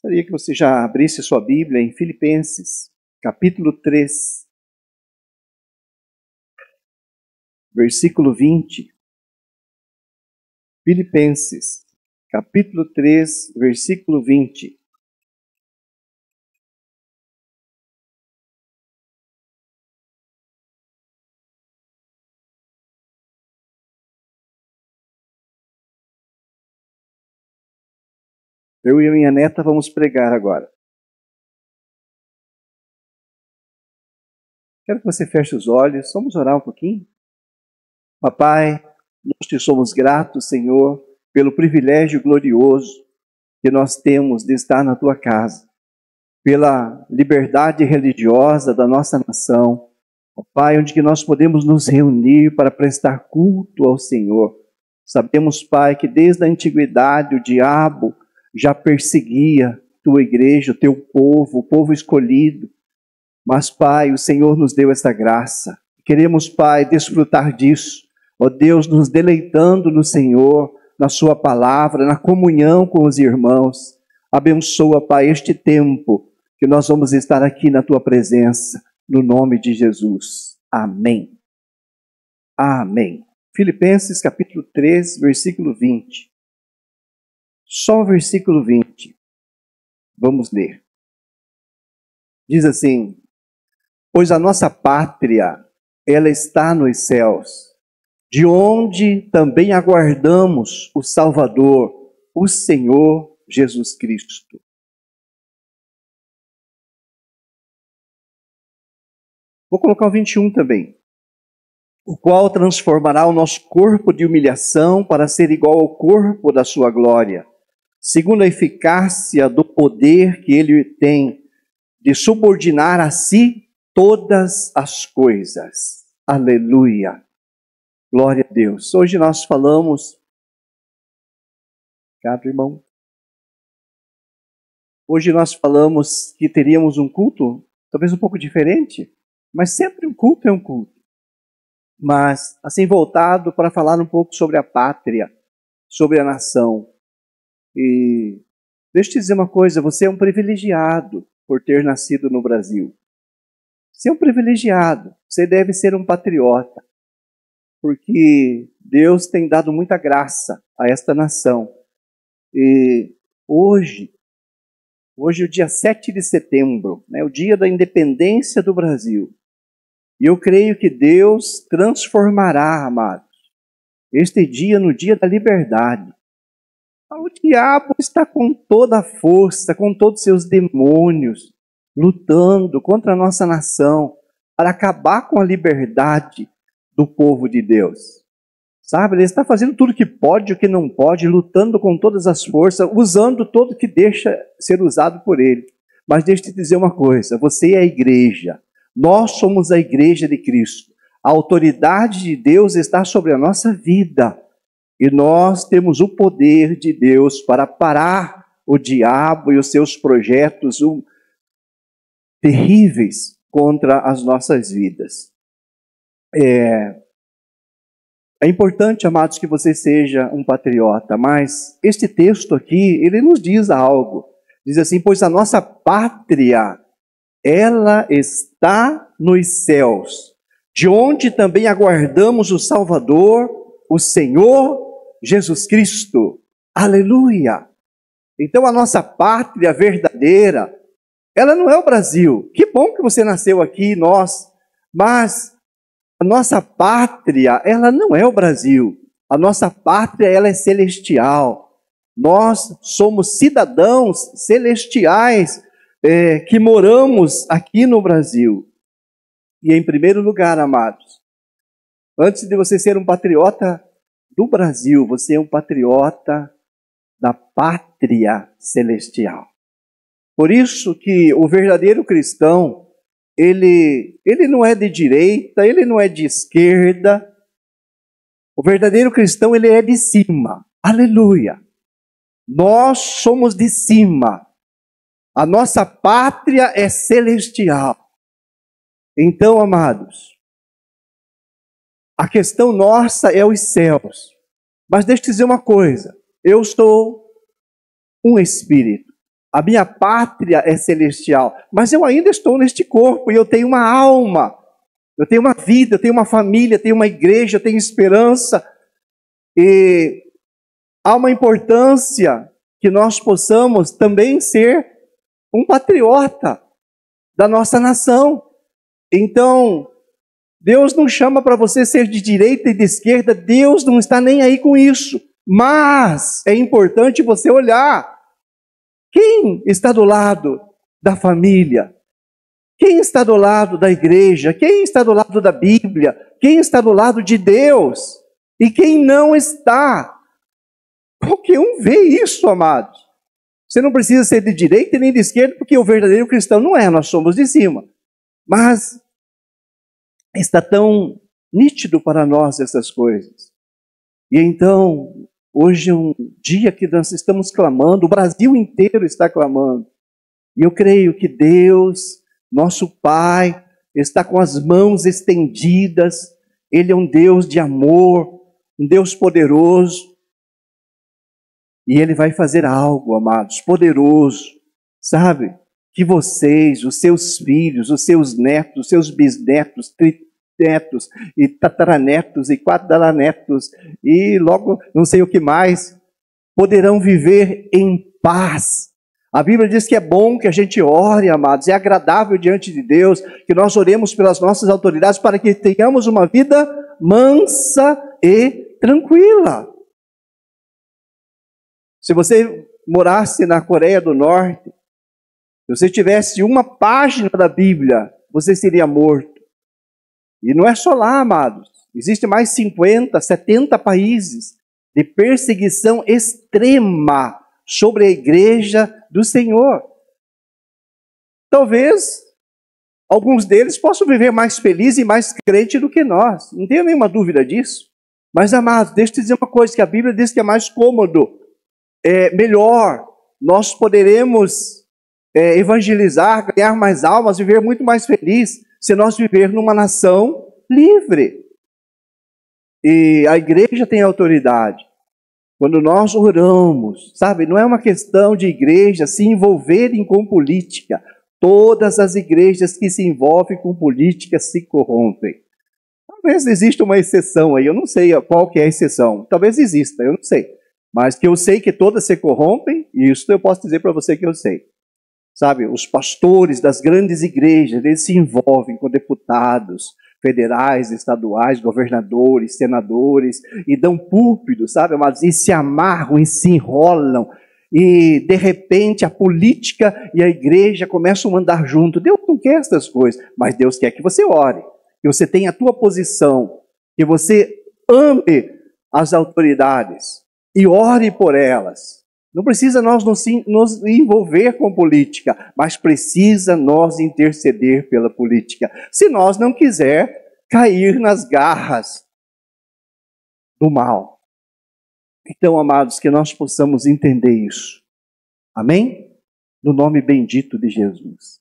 Gostaria que você já abrisse sua Bíblia em Filipenses, capítulo 3, versículo 20. Filipenses, capítulo 3, versículo 20. Eu e a minha neta vamos pregar agora. Quero que você feche os olhos, vamos orar um pouquinho. Papai, nós te somos gratos, Senhor, pelo privilégio glorioso que nós temos de estar na tua casa, pela liberdade religiosa da nossa nação, Pai, onde que nós podemos nos reunir para prestar culto ao Senhor. Sabemos, Pai, que desde a antiguidade o diabo já perseguia tua igreja, o teu povo, o povo escolhido. Mas, Pai, o Senhor nos deu essa graça. Queremos, Pai, desfrutar disso. Ó Deus, nos deleitando no Senhor, na sua palavra, na comunhão com os irmãos. Abençoa, Pai, este tempo que nós vamos estar aqui na tua presença, no nome de Jesus. Amém. Amém. Filipenses capítulo 3, versículo 20. Só o versículo 20. Vamos ler. Diz assim: pois a nossa pátria, ela está nos céus, de onde também aguardamos o Salvador, o Senhor Jesus Cristo. Vou colocar o 21 também. O qual transformará o nosso corpo de humilhação para ser igual ao corpo da sua glória, segundo a eficácia do poder que ele tem de subordinar a si todas as coisas. Aleluia. Glória a Deus. Hoje nós falamos... Obrigado, irmão. Hoje nós falamos que teríamos um culto, talvez um pouco diferente, mas sempre um culto é um culto. Mas, assim, voltado para falar um pouco sobre a pátria, sobre a nação. E deixa eu te dizer uma coisa, você é um privilegiado por ter nascido no Brasil. Você é um privilegiado, você deve ser um patriota, porque Deus tem dado muita graça a esta nação. E hoje é o dia 7 de setembro, né, o dia da independência do Brasil. E eu creio que Deus transformará, amados, este dia no dia da liberdade. O diabo está com toda a força, com todos os seus demônios, lutando contra a nossa nação, para acabar com a liberdade do povo de Deus. Sabe, ele está fazendo tudo o que pode e o que não pode, lutando com todas as forças, usando tudo que deixa ser usado por ele. Mas deixa eu te dizer uma coisa, você é a igreja, nós somos a igreja de Cristo. A autoridade de Deus está sobre a nossa vida. E nós temos o poder de Deus para parar o diabo e os seus projetos terríveis contra as nossas vidas. É importante, amados, que você seja um patriota, mas este texto aqui, ele nos diz algo. Diz assim, pois a nossa pátria, ela está nos céus, de onde também aguardamos o Salvador, o Senhor Jesus Cristo. Aleluia! Então a nossa pátria verdadeira, ela não é o Brasil. Que bom que você nasceu aqui, nós, mas a nossa pátria, ela não é o Brasil. A nossa pátria, ela é celestial. Nós somos cidadãos celestiais que moramos aqui no Brasil. E em primeiro lugar, amados, antes de você ser um patriota do Brasil, você é um patriota da pátria celestial. Por isso que o verdadeiro cristão, ele não é de direita, ele não é de esquerda. O verdadeiro cristão, ele é de cima. Aleluia! Nós somos de cima. A nossa pátria é celestial. Então, amados, a questão nossa é os céus. Mas deixa eu dizer uma coisa. Eu sou um espírito. A minha pátria é celestial, mas eu ainda estou neste corpo e eu tenho uma alma, eu tenho uma vida, eu tenho uma família, eu tenho uma igreja, eu tenho esperança. E há uma importância que nós possamos também ser um patriota da nossa nação. Então, Deus não chama para você ser de direita e de esquerda, Deus não está nem aí com isso. Mas é importante você olhar quem está do lado da família, quem está do lado da igreja, quem está do lado da Bíblia, quem está do lado de Deus e quem não está. Qualquer um vê isso, amados. Você não precisa ser de direita nem de esquerda, porque o verdadeiro cristão não é, nós somos de cima. Mas está tão nítido para nós essas coisas. E então, hoje é um dia que nós estamos clamando, o Brasil inteiro está clamando. E eu creio que Deus, nosso Pai, está com as mãos estendidas. Ele é um Deus de amor, um Deus poderoso. E Ele vai fazer algo, amados, poderoso, sabe? Que vocês, os seus filhos, os seus netos, os seus bisnetos, trinetos e tataranetos e quadranetos e logo não sei o que mais, poderão viver em paz. A Bíblia diz que é bom que a gente ore, amados, é agradável diante de Deus, que nós oremos pelas nossas autoridades para que tenhamos uma vida mansa e tranquila. Se você morasse na Coreia do Norte, se você tivesse uma página da Bíblia, você seria morto. E não é só lá, amados. Existem mais 50, 70 países de perseguição extrema sobre a igreja do Senhor. Talvez alguns deles possam viver mais felizes e mais crentes do que nós. Não tenho nenhuma dúvida disso. Mas, amados, deixa eu te dizer uma coisa, que a Bíblia diz que é mais cômodo, é melhor. Nós poderemos evangelizar, ganhar mais almas, viver muito mais feliz se nós viver numa nação livre. E a igreja tem autoridade. Quando nós oramos, sabe, não é uma questão de igreja se envolverem com política. Todas as igrejas que se envolvem com política se corrompem. Talvez exista uma exceção aí, eu não sei qual que é a exceção. Talvez exista, eu não sei. Mas que eu sei que todas se corrompem, isso eu posso dizer para você que eu sei. Sabe, os pastores das grandes igrejas, eles se envolvem com deputados federais, estaduais, governadores, senadores, e dão púlpito, sabe, amados, e se amarram e se enrolam, e de repente a política e a igreja começam a andar junto. Deus não quer essas coisas, mas Deus quer que você ore, que você tenha a tua posição, que você ame as autoridades e ore por elas. Não precisa nós nos envolver com política, mas precisa nós interceder pela política. Se nós não quiser cair nas garras do mal. Então, amados, que nós possamos entender isso. Amém? No nome bendito de Jesus.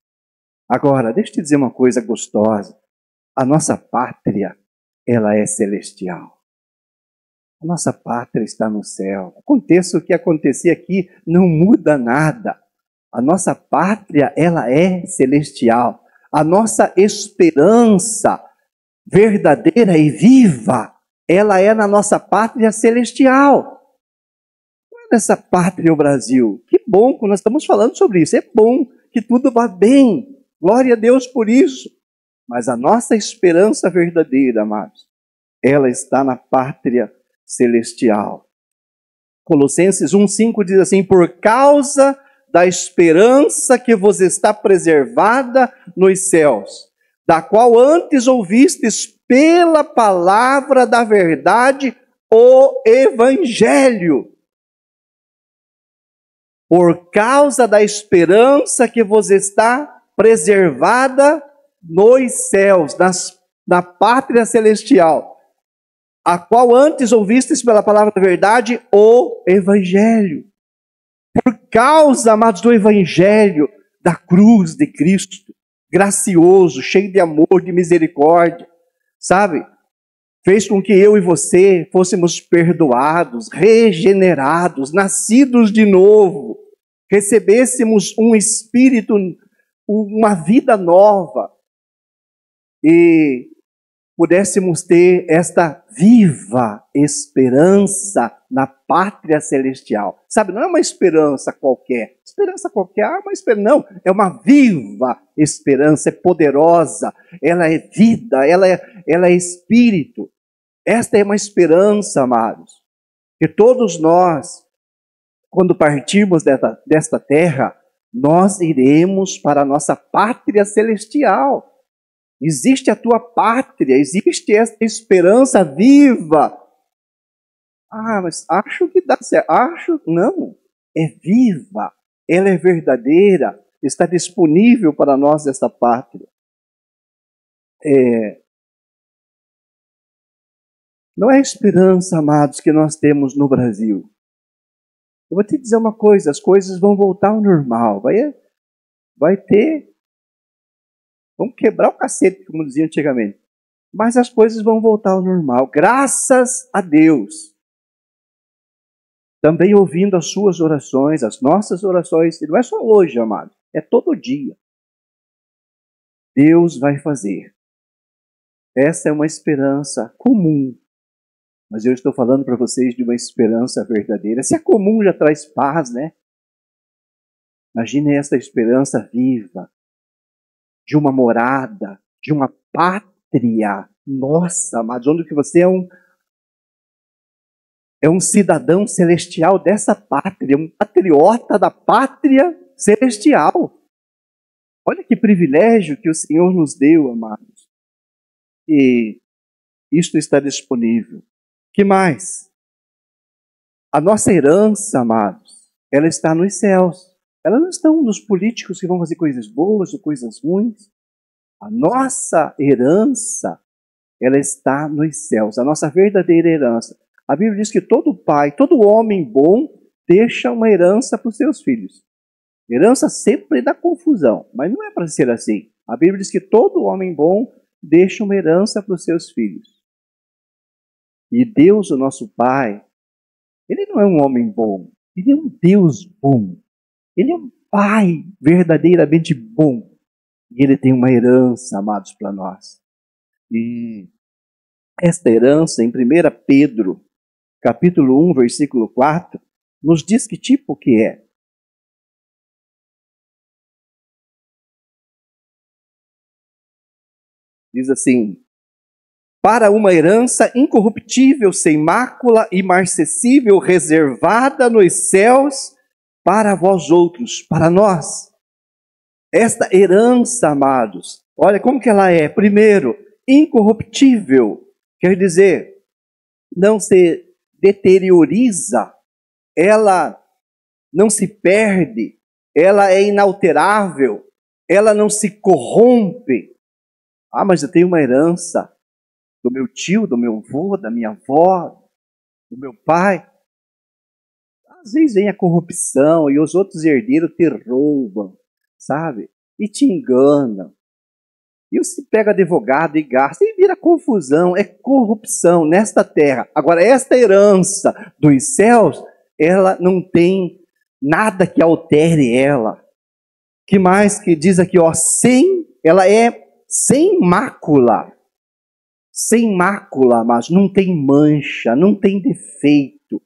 Agora, deixa eu te dizer uma coisa gostosa. A nossa pátria, ela é celestial. A nossa pátria está no céu. Aconteça o que acontecer aqui, não muda nada. A nossa pátria, ela é celestial. A nossa esperança verdadeira e viva, ela é na nossa pátria celestial. Olha essa pátria, o Brasil. Que bom que nós estamos falando sobre isso. É bom que tudo vá bem. Glória a Deus por isso. Mas a nossa esperança verdadeira, amados, ela está na pátria celestial. Colossenses 1:5 diz assim: por causa da esperança que vos está preservada nos céus, da qual antes ouvistes pela palavra da verdade, o Evangelho. Por causa da esperança que vos está preservada nos céus, na pátria celestial, a qual antes ouvistes pela palavra da verdade, o Evangelho. Por causa, amados, do Evangelho, da cruz de Cristo, gracioso, cheio de amor, de misericórdia, sabe? Fez com que eu e você fôssemos perdoados, regenerados, nascidos de novo. recebêssemos um espírito, uma vida nova e pudéssemos ter esta viva esperança na pátria celestial. Sabe, não é uma esperança qualquer. Esperança qualquer, não. É uma viva esperança, é poderosa, ela é vida, ela é espírito. Esta é uma esperança, amados, que todos nós, quando partirmos desta terra, nós iremos para a nossa pátria celestial. Existe a tua pátria, existe esta esperança viva. Ah, mas acho que dá certo. Acho, não. É viva, ela é verdadeira, está disponível para nós esta pátria. Não é a esperança, amados, que nós temos no Brasil. Eu vou te dizer uma coisa, as coisas vão voltar ao normal. Vamos quebrar o cacete, como dizia antigamente. Mas as coisas vão voltar ao normal, graças a Deus. Também ouvindo as suas orações, as nossas orações, e não é só hoje, amado, é todo dia. Deus vai fazer. Essa é uma esperança comum. Mas eu estou falando para vocês de uma esperança verdadeira. Se é comum, já traz paz, né? Imagine essa esperança viva, de uma morada, de uma pátria. Nossa, amados, onde que você é um cidadão celestial dessa pátria, um patriota da pátria celestial. Olha que privilégio que o Senhor nos deu, amados. E isto está disponível. Que mais? A nossa herança, amados, ela está nos céus. Ela não está nos políticos que vão fazer coisas boas ou coisas ruins. A nossa herança, ela está nos céus. A nossa verdadeira herança. A Bíblia diz que todo pai, todo homem bom, deixa uma herança para os seus filhos. Herança sempre dá confusão, mas não é para ser assim. A Bíblia diz que todo homem bom deixa uma herança para os seus filhos. E Deus, o nosso Pai, Ele não é um homem bom, Ele é um Deus bom. Ele é um Pai verdadeiramente bom. E Ele tem uma herança, amados, para nós. E esta herança, em 1 Pedro, capítulo 1, versículo 4, nos diz que tipo que é. Diz assim: para uma herança incorruptível, sem mácula, imarcessível, reservada nos céus, para vós outros, para nós. Esta herança, amados, olha como que ela é. Primeiro, incorruptível, quer dizer, não se deterioriza, ela não se perde, ela é inalterável, ela não se corrompe. Ah, mas eu tenho uma herança do meu tio, do meu avô, da minha avó, do meu pai. Às vezes vem a corrupção e os outros herdeiros te roubam, sabe? E te enganam. E você pega advogado e gasta e vira confusão, é corrupção nesta terra. Agora, esta herança dos céus, ela não tem nada que altere ela. Que mais que diz aqui, ó, ela é sem mácula. Sem mácula, mas não tem mancha, não tem defeito.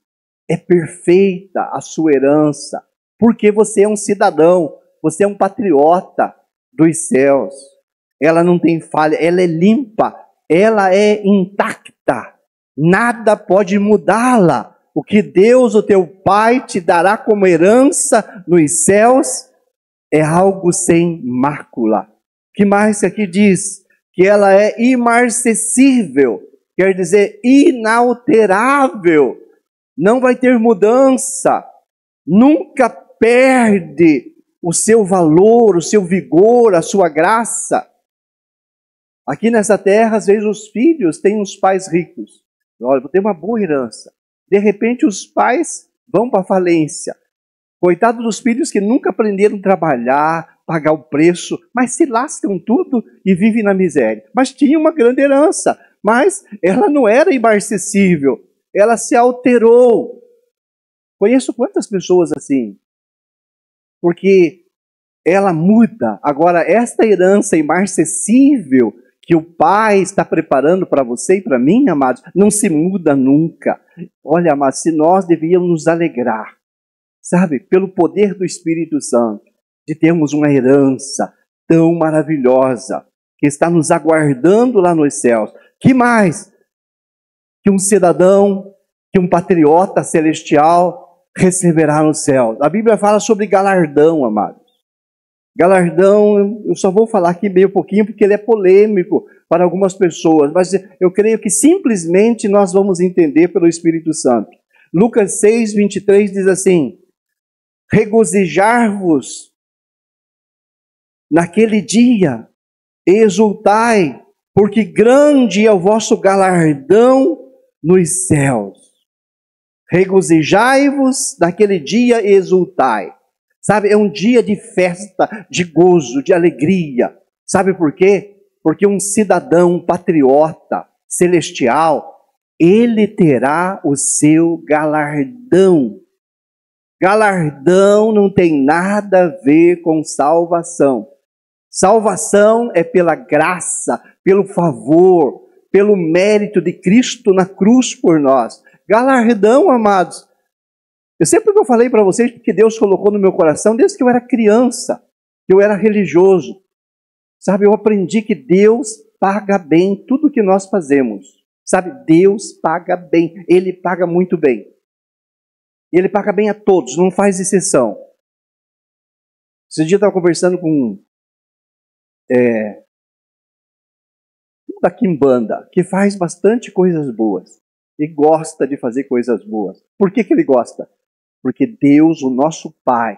É perfeita a sua herança, porque você é um cidadão, você é um patriota dos céus. Ela não tem falha, ela é limpa, ela é intacta. Nada pode mudá-la. O que Deus, o teu Pai, te dará como herança nos céus é algo sem mácula. Que mais aqui diz? Que ela é imarcessível, quer dizer inalterável. Não vai ter mudança, nunca perde o seu valor, o seu vigor, a sua graça. Aqui nessa terra, às vezes os filhos têm uns pais ricos. Olha, vou ter uma boa herança. De repente os pais vão para a falência. Coitado dos filhos que nunca aprenderam a trabalhar, pagar o preço, mas se lascam tudo e vivem na miséria. Mas tinha uma grande herança, mas ela não era imarcessível. Ela se alterou. Conheço quantas pessoas assim. porque ela muda. Agora, esta herança imarcessível que o Pai está preparando para você e para mim, amados, não se muda nunca. Olha, amados, se nós devíamos nos alegrar, sabe, pelo poder do Espírito Santo, de termos uma herança tão maravilhosa, que está nos aguardando lá nos céus. Que mais que um cidadão, que um patriota celestial receberá no céu? A Bíblia fala sobre galardão, amados. Galardão, eu só vou falar aqui meio pouquinho, porque ele é polêmico para algumas pessoas, mas eu creio que simplesmente nós vamos entender pelo Espírito Santo. Lucas 6, 23 diz assim: regozijar-vos naquele dia, e exultai, porque grande é o vosso galardão nos céus. Regozijai-vos naquele dia e exultai. Sabe, é um dia de festa, de gozo, de alegria. Sabe por quê? Porque um cidadão, um patriota celestial, ele terá o seu galardão. Galardão não tem nada a ver com salvação. Salvação é pela graça, pelo favor, pelo mérito de Cristo na cruz por nós. Galardão, amados, eu sempre falei para vocês, porque Deus colocou no meu coração, desde que eu era criança, que eu era religioso. Sabe, eu aprendi que Deus paga bem tudo que nós fazemos. Sabe, Deus paga bem, Ele paga muito bem. E Ele paga bem a todos, não faz exceção. Esse dia eu estava conversando com da Quimbanda, que faz bastante coisas boas e gosta de fazer coisas boas. Por que ele gosta? Porque Deus, o nosso Pai,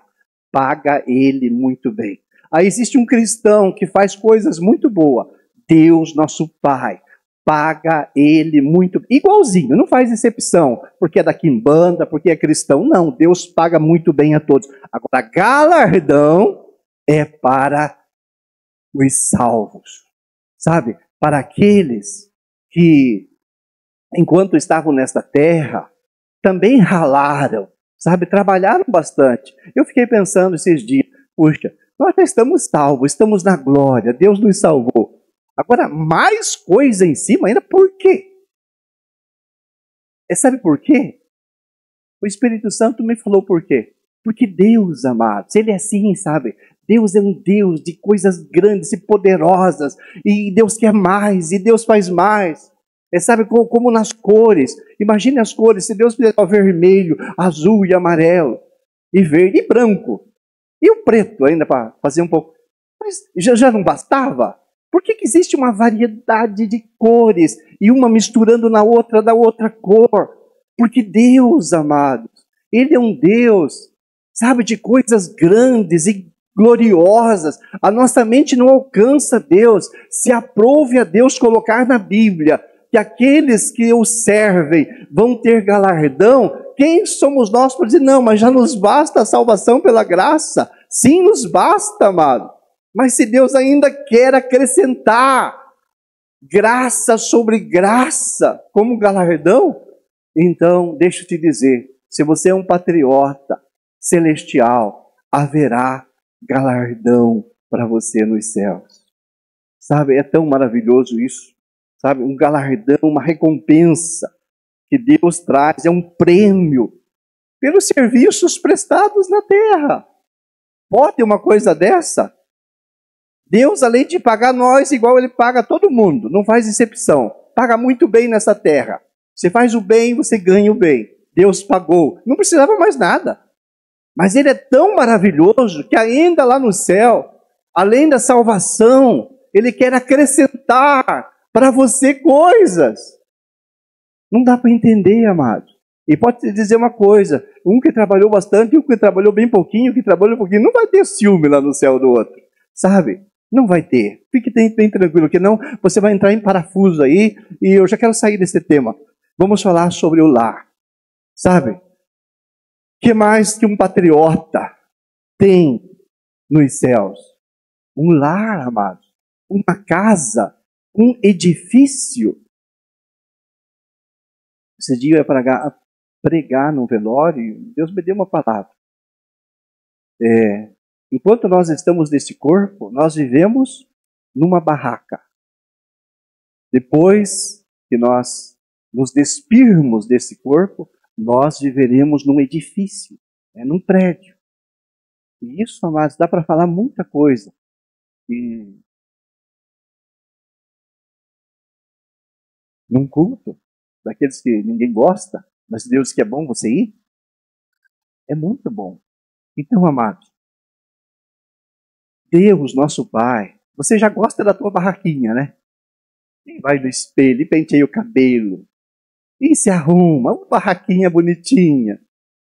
paga ele muito bem. Aí existe um cristão que faz coisas muito boas. Deus, nosso Pai, paga ele muito, igualzinho, não faz exceção, porque é da Quimbanda, porque é cristão. Não, Deus paga muito bem a todos. Agora, galardão é para os salvos, sabe? Para aqueles que, enquanto estavam nesta terra, também ralaram, sabe? Trabalharam bastante. Eu fiquei pensando esses dias, puxa, nós já estamos salvos, estamos na glória, Deus nos salvou. Agora, mais coisa em cima ainda, por quê? Sabe por quê? O Espírito Santo me falou por quê. Porque Deus, amados, Ele é assim, sabe? Deus é um Deus de coisas grandes e poderosas, e Deus quer mais, e Deus faz mais. Sabe, como nas cores. Imagine as cores, se Deus fizer vermelho, azul e amarelo, e verde e branco, e o preto ainda para fazer um pouco. Mas já não bastava? Por que existe uma variedade de cores, e uma misturando na outra, da outra cor? Porque Deus, amados, Ele é um Deus, sabe, de coisas grandes e gloriosas. A nossa mente não alcança Deus. Se aprove a Deus colocar na Bíblia que aqueles que o servem vão ter galardão, quem somos nós para dizer, não, mas já nos basta a salvação pela graça? Sim, nos basta, amado. Mas se Deus ainda quer acrescentar graça sobre graça como galardão, então, deixa eu te dizer, se você é um patriota celestial, haverá galardão para você nos céus. Sabe, é tão maravilhoso isso. Sabe, um galardão, uma recompensa que Deus traz, é um prêmio pelos serviços prestados na terra. Pode uma coisa dessa? Deus, além de pagar nós, igual Ele paga todo mundo, não faz exceção. Paga muito bem nessa terra. Você faz o bem, você ganha o bem. Deus pagou. Não precisava mais nada. Mas Ele é tão maravilhoso que ainda lá no céu, além da salvação, Ele quer acrescentar para você coisas. Não dá para entender, amado. E pode te dizer uma coisa, um que trabalhou bastante, um que trabalhou bem pouquinho, que trabalhou pouquinho, não vai ter ciúme lá no céu do outro. Sabe? Não vai ter. Fique bem tranquilo, que não, você vai entrar em parafuso aí, e eu já quero sair desse tema. Vamos falar sobre o lar. Sabe? Que mais que um patriota tem nos céus? Um lar, amados. Uma casa. Um edifício. Esse dia eu ia pregar num velório. Deus me deu uma palavra. Enquanto nós estamos nesse corpo, nós vivemos numa barraca. Depois que nós nos despirmos desse corpo, nós viveremos num edifício, num prédio. E isso, amados, dá para falar muita coisa. E num culto, daqueles que ninguém gosta, mas Deus que é bom você ir, é muito bom. Então, amados, Deus, nosso Pai, você já gosta da tua barraquinha, né? E vai no espelho e penteia o cabelo. E se arruma, uma barraquinha bonitinha.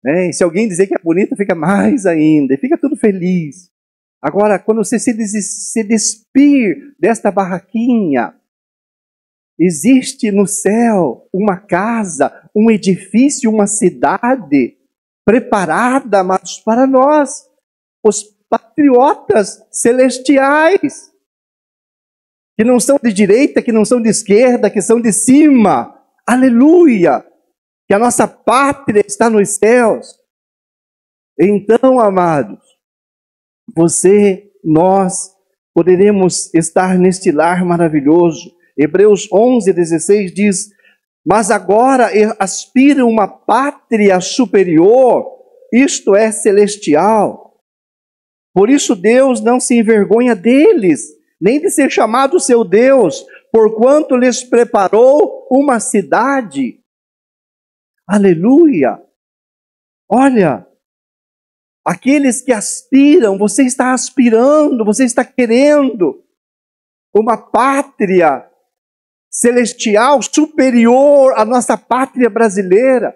Né? E se alguém dizer que é bonita, fica mais ainda. E fica tudo feliz. Agora, quando você se despir desta barraquinha, existe no céu uma casa, um edifício, uma cidade preparada, amados, para nós, os patriotas celestiais, que não são de direita, que não são de esquerda, que são de cima. Aleluia! Que a nossa pátria está nos céus. Então, amados, nós poderemos estar neste lar maravilhoso. Hebreus 11:16 diz: mas agora aspiram uma pátria superior, isto é, celestial. Por isso Deus não se envergonha deles, nem de ser chamado seu Deus, porquanto lhes preparou uma cidade. Aleluia! Olha, aqueles que aspiram, você está aspirando, você está querendo uma pátria celestial superior à nossa pátria brasileira.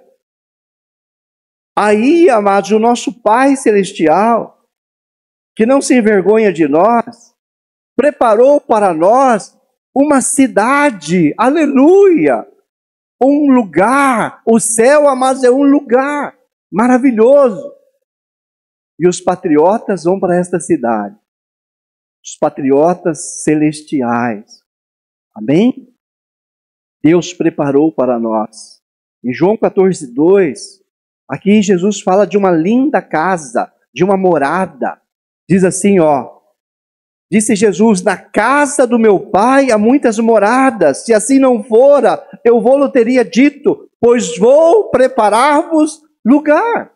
Aí, amados, o nosso Pai celestial, que não se envergonha de nós, preparou para nós uma cidade, aleluia, um lugar. O céu, amados, é um lugar maravilhoso. E os patriotas vão para esta cidade, os patriotas celestiais. Amém? Deus preparou para nós. Em João 14:2, aqui Jesus fala de uma linda casa, de uma morada. Diz assim, disse Jesus: na casa do meu Pai há muitas moradas, se assim não fora, eu vou-lhe teria dito, pois vou preparar-vos lugar.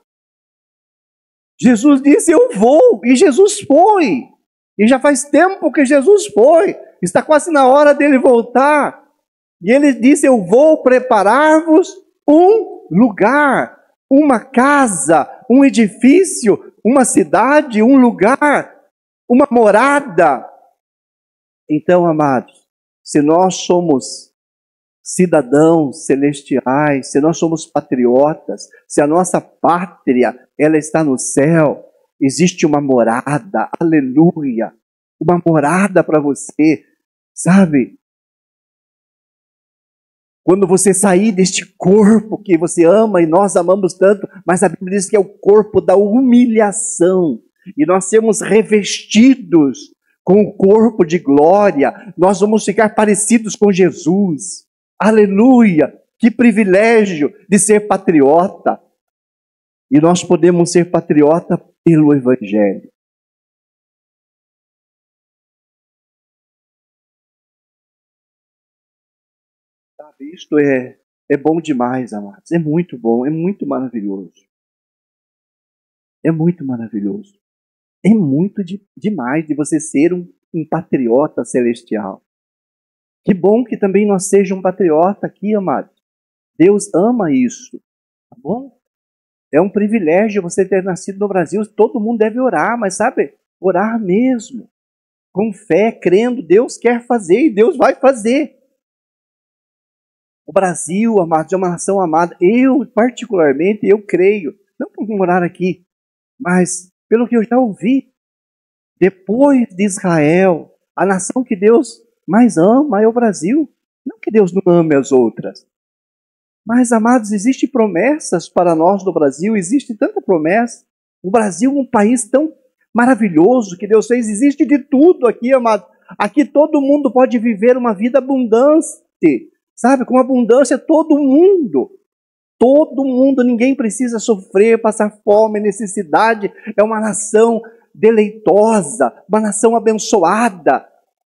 Jesus disse, eu vou, e Jesus foi. E já faz tempo que Jesus foi, está quase na hora dele voltar. E ele disse, eu vou preparar-vos um lugar, uma casa, um edifício, uma cidade, um lugar, uma morada. Então, amados, se nós somos cidadãos celestiais, se nós somos patriotas, se a nossa pátria, ela está no céu, existe uma morada, aleluia, uma morada para você, sabe? Quando você sair deste corpo que você ama e nós amamos tanto, mas a Bíblia diz que é o corpo da humilhação, e nós sermos revestidos com o corpo de glória, nós vamos ficar parecidos com Jesus. Aleluia! Que privilégio de ser patriota. E nós podemos ser patriota pelo Evangelho. Sabe, isto é bom demais, amados. É muito bom, é muito maravilhoso. É muito maravilhoso. É muito demais de você ser um patriota celestial. Que bom que também nós sejamos um patriota aqui, amados. Deus ama isso, tá bom? É um privilégio você ter nascido no Brasil. Todo mundo deve orar, mas sabe, orar mesmo. Com fé, crendo, Deus quer fazer e Deus vai fazer. O Brasil, amados, é uma nação amada. Eu, particularmente, eu creio, não por morar aqui, mas pelo que eu já ouvi, depois de Israel, a nação que Deus mais ama é o Brasil. Não que Deus não ame as outras. Mas, amados, existem promessas para nós no Brasil, existe tanta promessa. O Brasil é um país tão maravilhoso que Deus fez, existe de tudo aqui, amados. Aqui todo mundo pode viver uma vida abundante, sabe? Com abundância todo mundo. todo mundo, ninguém precisa sofrer, passar fome, necessidade. É uma nação deleitosa, uma nação abençoada.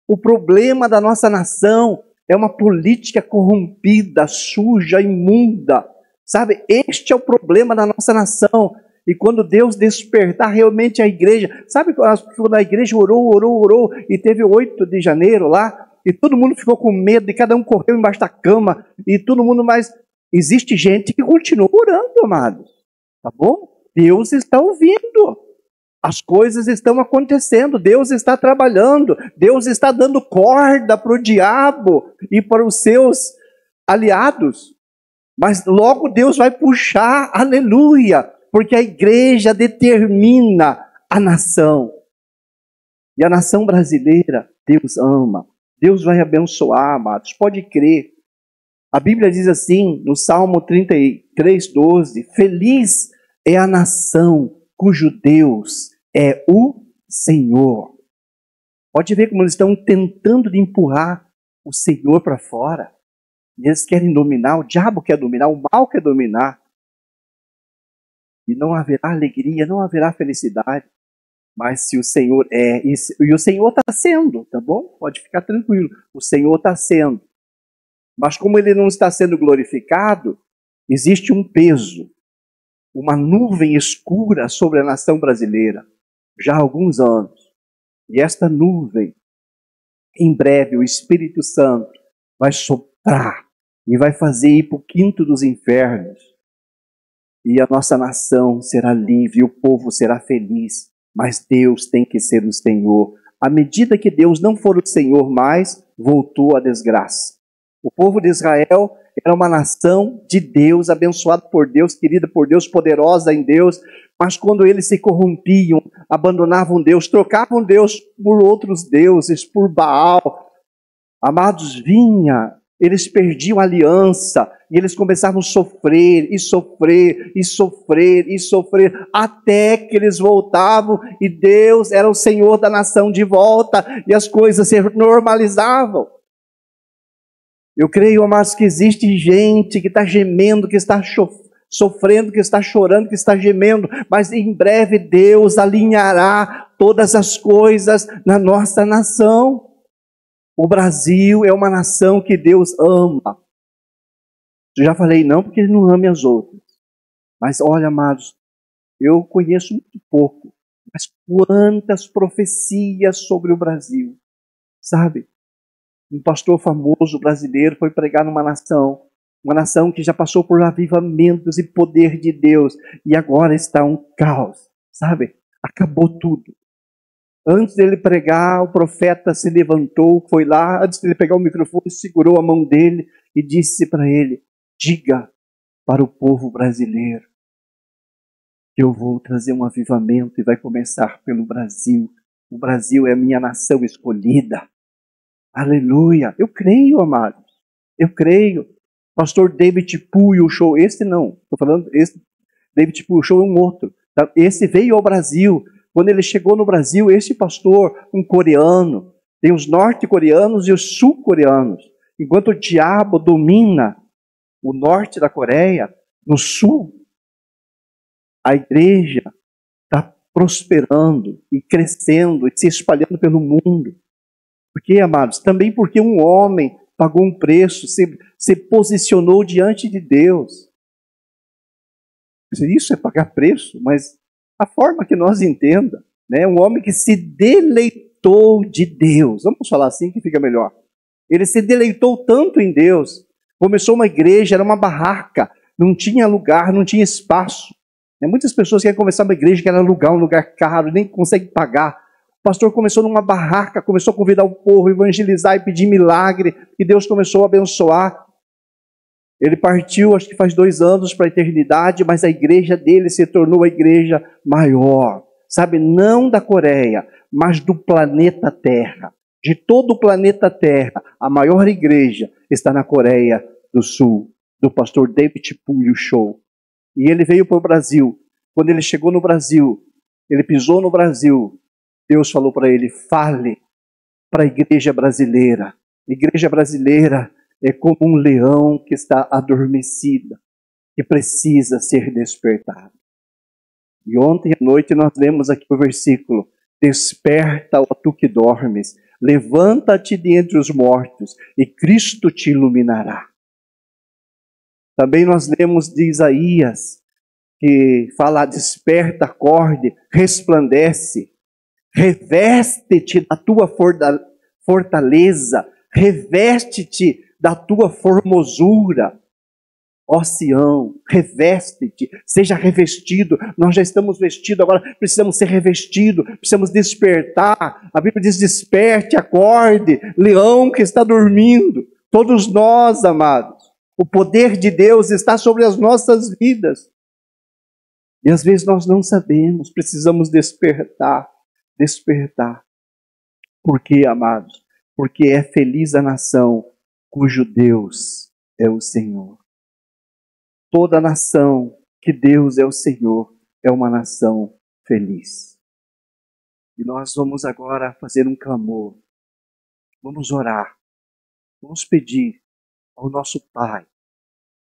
O problema da nossa nação é uma política corrompida, suja, imunda. Sabe, este é o problema da nossa nação. E quando Deus despertar realmente a igreja, sabe quando a igreja orou, e teve o 8 de janeiro lá, e todo mundo ficou com medo, e cada um correu embaixo da cama, e todo mundo mais... Existe gente que continua orando, amados, tá bom? Deus está ouvindo, as coisas estão acontecendo, Deus está trabalhando, Deus está dando corda para o diabo e para os seus aliados, mas logo Deus vai puxar, aleluia, porque a igreja determina a nação, e a nação brasileira, Deus ama, Deus vai abençoar, amados, pode crer. A Bíblia diz assim, no Salmo 33:12, feliz é a nação cujo Deus é o Senhor. Pode ver como eles estão tentando de empurrar o Senhor para fora. E eles querem dominar, o diabo quer dominar, o mal quer dominar. E não haverá alegria, não haverá felicidade. Mas se o Senhor é, e o Senhor está sendo, tá bom? Pode ficar tranquilo, o Senhor está sendo. Mas como ele não está sendo glorificado, existe um peso, uma nuvem escura sobre a nação brasileira, já há alguns anos. E esta nuvem, em breve, o Espírito Santo vai soprar e vai fazer ir para o quinto dos infernos. E a nossa nação será livre, o povo será feliz. Mas Deus tem que ser o Senhor. À medida que Deus não for o Senhor mais, voltou a desgraça. O povo de Israel era uma nação de Deus, abençoada por Deus, querida por Deus, poderosa em Deus. Mas quando eles se corrompiam, abandonavam Deus, trocavam Deus por outros deuses, por Baal, amados, eles perdiam a aliança, e eles começavam a sofrer, até que eles voltavam, e Deus era o Senhor da nação de volta, e as coisas se normalizavam. Eu creio, amados, que existe gente que está gemendo, que está sofrendo, que está chorando, que está gemendo, mas em breve Deus alinhará todas as coisas na nossa nação. O Brasil é uma nação que Deus ama. Eu já falei não porque Ele não ama as outras. Mas olha, amados, eu conheço muito pouco, mas quantas profecias sobre o Brasil, sabe? Um pastor famoso brasileiro foi pregar numa nação, uma nação que já passou por avivamentos e poder de Deus, e agora está um caos, sabe? Acabou tudo. Antes dele pregar, o profeta se levantou, foi lá, antes de ele pegar o microfone, segurou a mão dele e disse para ele, diga para o povo brasileiro que eu vou trazer um avivamento e vai começar pelo Brasil. O Brasil é a minha nação escolhida. Aleluia! Eu creio, amados. Eu creio. Pastor David Puyo Show, esse não, estou falando, esse David Puyo Show é um outro. Esse veio ao Brasil. Quando ele chegou no Brasil, esse pastor, um coreano, tem os norte-coreanos e os sul-coreanos. Enquanto o diabo domina o norte da Coreia, no sul, a igreja está prosperando e crescendo e se espalhando pelo mundo. Por quê, amados? Também porque um homem pagou um preço, se posicionou diante de Deus. Isso é pagar preço, mas a forma que nós entenda, né? Um homem que se deleitou de Deus. Vamos falar assim que fica melhor. Ele se deleitou tanto em Deus. Começou uma igreja, era uma barraca. Não tinha lugar, não tinha espaço. Muitas pessoas querem começar uma igreja que era alugar um lugar caro, nem consegue pagar. O pastor começou numa barraca, começou a convidar o povo, evangelizar e pedir milagre. E Deus começou a abençoar. Ele partiu, acho que faz 2 anos para a eternidade, mas a igreja dele se tornou a igreja maior. Sabe, não da Coreia, mas do planeta Terra. De todo o planeta Terra, a maior igreja está na Coreia do Sul, do pastor David Puyo Show. E ele veio para o Brasil. Quando ele chegou no Brasil, ele pisou no Brasil, Deus falou para ele, fale para a igreja brasileira. Igreja brasileira é como um leão que está adormecida. que precisa ser despertado. E ontem à noite nós lemos aqui o versículo: desperta, ó tu que dormes, levanta-te de entre os mortos e Cristo te iluminará. Também nós lemos de Isaías, que fala: desperta, acorde, resplandece, reveste-te da tua fortaleza, reveste-te da tua formosura. Ó Sião, reveste-te, seja revestido. Nós já estamos vestidos, agora precisamos ser revestidos, precisamos despertar. A Bíblia diz: desperte, acorde, leão que está dormindo. Todos nós, amados, o poder de Deus está sobre as nossas vidas. E às vezes nós não sabemos, precisamos despertar. Por quê, amados? Porque é feliz a nação cujo Deus é o Senhor. Toda nação que Deus é o Senhor é uma nação feliz. E nós vamos agora fazer um clamor. Vamos orar. Vamos pedir ao nosso Pai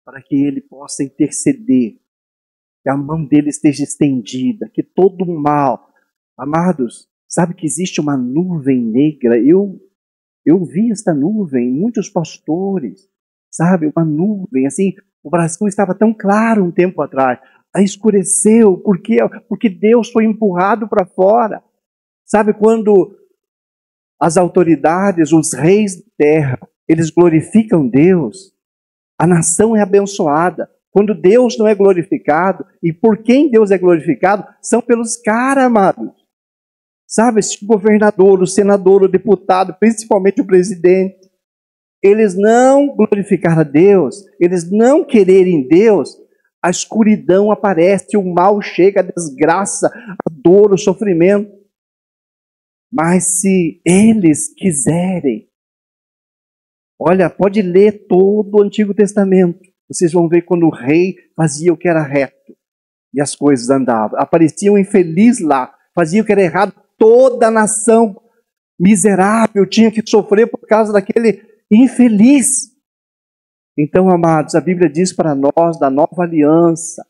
para que Ele possa interceder, que a mão dele esteja estendida, que todo o mal... Amados, sabe que existe uma nuvem negra? Eu vi esta nuvem, muitos pastores, sabe? Uma nuvem, assim, o Brasil estava tão claro um tempo atrás, aí escureceu, porque Deus foi empurrado para fora. Sabe quando as autoridades, os reis da terra, eles glorificam Deus, a nação é abençoada. Quando Deus não é glorificado, e por quem Deus é glorificado, são pelos caras, amados. Sabe, esse governador, o senador, o deputado, principalmente o presidente, eles não glorificar a Deus, eles não quererem Deus, a escuridão aparece, o mal chega, a desgraça, a dor, o sofrimento. Mas se eles quiserem, olha, pode ler todo o Antigo Testamento, vocês vão ver quando o rei fazia o que era reto, e as coisas andavam. Aparecia um infeliz lá, fazia o que era errado, toda a nação miserável tinha que sofrer por causa daquele infeliz. Então, amados, a Bíblia diz para nós, da nova aliança,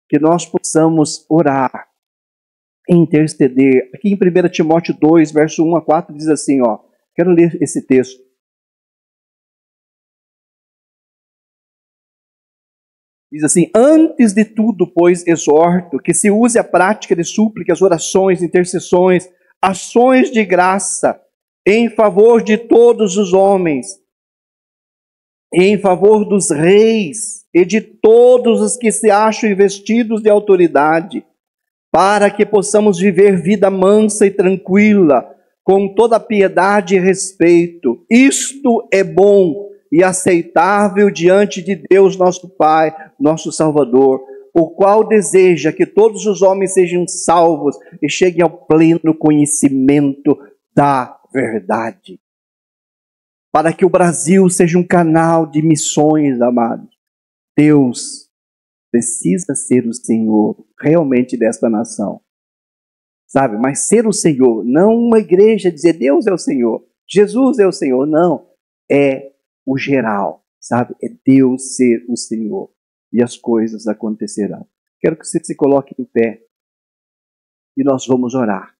que nós possamos orar, interceder. Aqui em 1 Timóteo 2, verso 1 a 4, diz assim, ó, quero ler esse texto. Diz assim: antes de tudo, pois, exorto que se use a prática de súplicas, orações, intercessões, ações de graça, em favor de todos os homens, em favor dos reis e de todos os que se acham investidos de autoridade, para que possamos viver vida mansa e tranquila, com toda piedade e respeito. Isto é bom e aceitável diante de Deus nosso Pai, nosso Salvador, o qual deseja que todos os homens sejam salvos e cheguem ao pleno conhecimento da verdade. Para que o Brasil seja um canal de missões, amados. Deus precisa ser o Senhor realmente desta nação. Sabe, mas ser o Senhor, não uma igreja dizer Deus é o Senhor, Jesus é o Senhor, não. É o geral, sabe? É Deus ser o Senhor e as coisas acontecerão. Quero que você se coloque em pé e nós vamos orar.